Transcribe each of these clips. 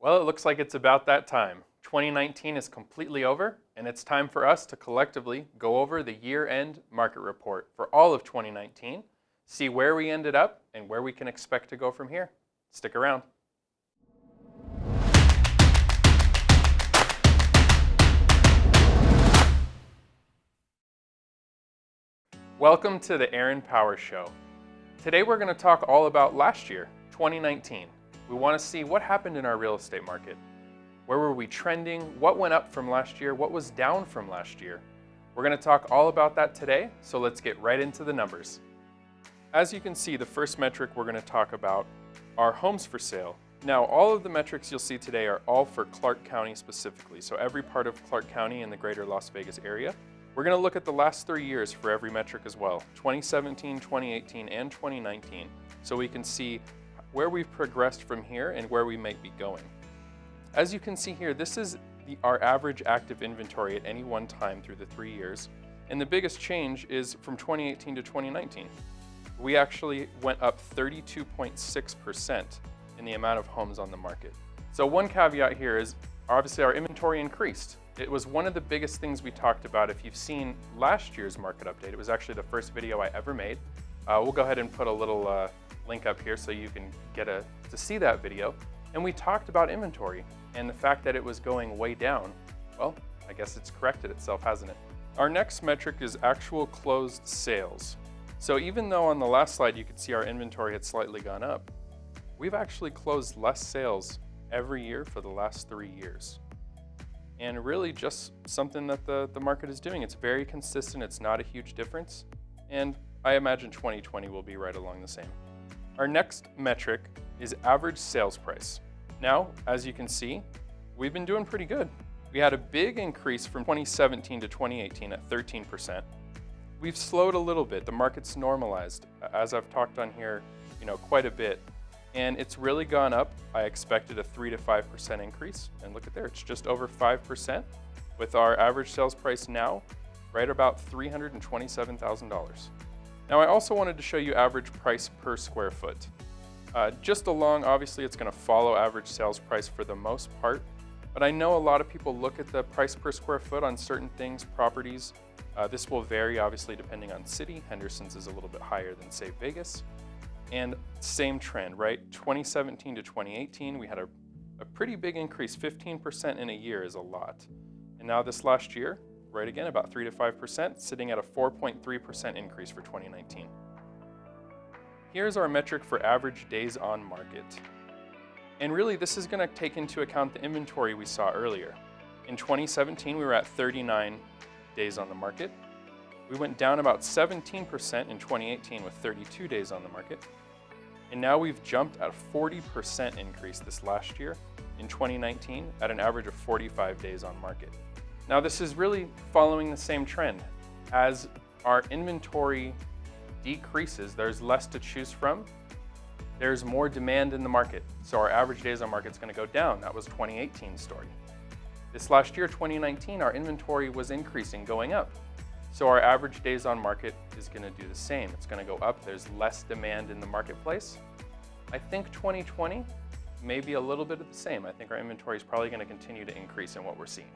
Well, it looks like it's about that time. 2019 is completely over, and it's time for us to collectively go over the year-end market report for all of 2019, see where we ended up and where we can expect to go from here. Stick around. Welcome to the Aaron Powers Show. Today we're going to talk all about last year, 2019. We want to see what happened in our real estate market. Where were we trending? What went up from last year? What was down from last year? We're going to talk all about that today, so let's get right into the numbers. As you can see, the first metric we're going to talk about are homes for sale. Now, all of the metrics you'll see today are all for Clark County specifically, so every part of Clark County in the greater Las Vegas area. We're going to look at the last 3 years for every metric as well, 2017, 2018, and 2019, so we can see where we've progressed from here and where we might be going. As you can see here, this is our average active inventory at any one time through the 3 years, and the biggest change is from 2018 to 2019. We actually went up 32.6% in the amount of homes on the market. So one caveat here is obviously our inventory increased. It was one of the biggest things we talked about. If you've seen last year's market update, it was actually the first video I ever made. We'll go ahead and put a little link up here so you can get to see that video. And we talked about inventory and the fact that it was going way down. Well, I guess it's corrected itself, hasn't it? Our next metric is actual closed sales. So even though on the last slide you could see our inventory had slightly gone up, we've actually closed less sales every year for the last 3 years. And really just something that the market is doing. It's very consistent, it's not a huge difference, and I imagine 2020 will be right along the same. Our next metric is average sales price. Now, as you can see, we've been doing pretty good. We had a big increase from 2017 to 2018 at 13%. We've slowed a little bit. The market's normalized, as I've talked on here, quite a bit. And it's really gone up. I expected a 3 to 5% increase. And look at there, it's just over 5% with our average sales price now right about $327,000. Now, I also wanted to show you average price per square foot. Just along, obviously, it's going to follow average sales price for the most part. But I know a lot of people look at the price per square foot on certain things, properties. This will vary, obviously, depending on city. Henderson's is a little bit higher than, say, Vegas. And same trend, right? 2017 to 2018, we had a pretty big increase. 15% in a year is a lot. And now this last year, right again, about 3 to 5%, sitting at a 4.3% increase for 2019. Here's our metric for average days on market. And really, this is going to take into account the inventory we saw earlier. In 2017, we were at 39 days on the market. We went down about 17% in 2018 with 32 days on the market. And now we've jumped at a 40% increase this last year in 2019 at an average of 45 days on market. Now this is really following the same trend. As our inventory decreases, there's less to choose from. There's more demand in the market. So our average days on market is going to go down. That was 2018's story. This last year, 2019, our inventory was increasing, going up. So our average days on market is going to do the same. It's going to go up. There's less demand in the marketplace. I think 2020 may be a little bit of the same. I think our inventory is probably going to continue to increase in what we're seeing.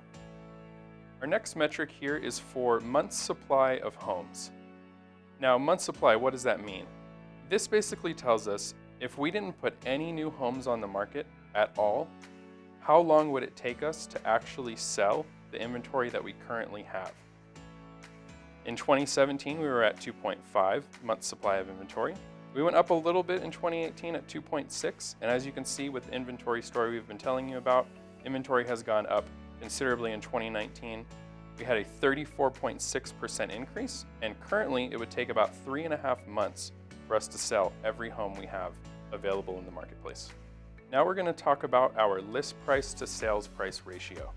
Our next metric here is for month's supply of homes. Now, month supply, what does that mean? This basically tells us if we didn't put any new homes on the market at all, how long would it take us to actually sell the inventory that we currently have? In 2017, we were at 2.5 months supply of inventory. We went up a little bit in 2018 at 2.6, and as you can see with the inventory story we've been telling you about, inventory has gone up considerably in 2019. We had a 34.6% increase, and currently it would take about 3.5 months for us to sell every home we have available in the marketplace. Now we're going to talk about our list price to sales price ratio.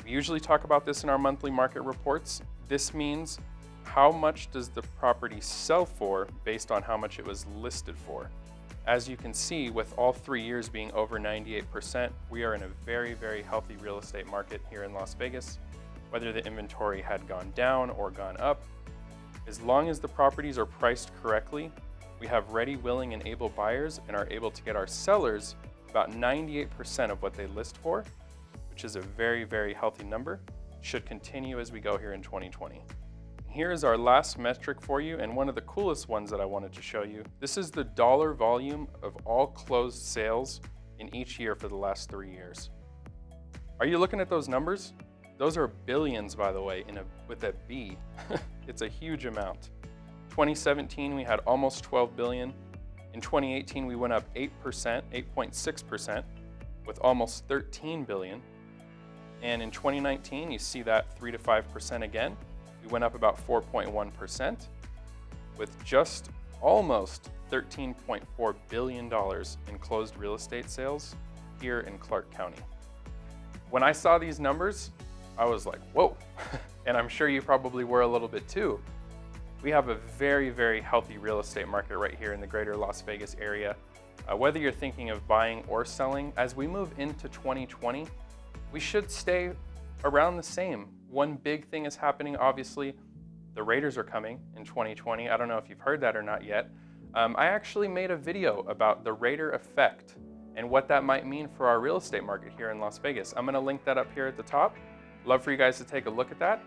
We usually talk about this in our monthly market reports. This means how much does the property sell for based on how much it was listed for. As you can see, with all 3 years being over 98%, we are in a very, very healthy real estate market here in Las Vegas. Whether the inventory had gone down or gone up, as long as the properties are priced correctly, we have ready, willing, and able buyers and are able to get our sellers about 98% of what they list for, which is a very, very healthy number, should continue as we go here in 2020. Here is our last metric for you, and one of the coolest ones that I wanted to show you. This is the dollar volume of all closed sales in each year for the last 3 years. Are you looking at those numbers? Those are billions, by the way, with a B. It's a huge amount. 2017, we had almost 12 billion. In 2018, we went up 8%, 8.6%, with almost 13 billion. And in 2019, you see that 3 to 5% again. We went up about 4.1%, with just almost $13.4 billion in closed real estate sales here in Clark County. When I saw these numbers, I was like, whoa, and I'm sure you probably were a little bit too. We have a very, very healthy real estate market right here in the greater Las Vegas area. Whether you're thinking of buying or selling, as we move into 2020, we should stay around the same. One big thing is happening, obviously. The Raiders are coming in 2020. I don't know if you've heard that or not yet. I actually made a video about the Raider effect and what that might mean for our real estate market here in Las Vegas. I'm gonna link that up here at the top. Love for you guys to take a look at that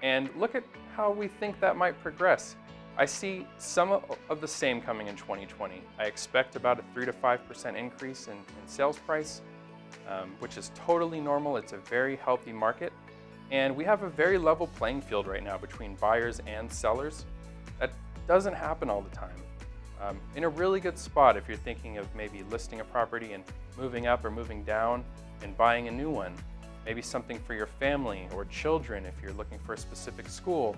and look at how we think that might progress. I see some of the same coming in 2020. I expect about a 3 to 5% increase in sales price, which is totally normal. It's a very healthy market. And we have a very level playing field right now between buyers and sellers. That doesn't happen all the time. In a really good spot if you're thinking of maybe listing a property and moving up or moving down and buying a new one. Maybe something for your family or children if you're looking for a specific school.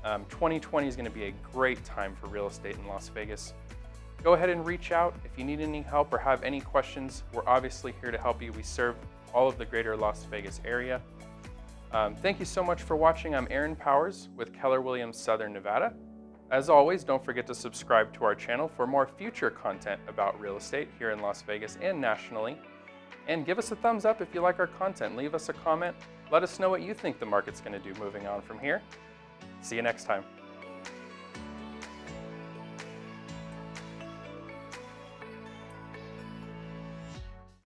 2020 is going to be a great time for real estate in Las Vegas. Go ahead and reach out if you need any help or have any questions. We're obviously here to help you. We serve all of the greater Las Vegas area. Thank you so much for watching. I'm Aaron Powers with Keller Williams Southern Nevada. As always, don't forget to subscribe to our channel for more future content about real estate here in Las Vegas and nationally. And give us a thumbs up if you like our content. Leave us a comment. Let us know what you think the market's going to do moving on from here. See you next time.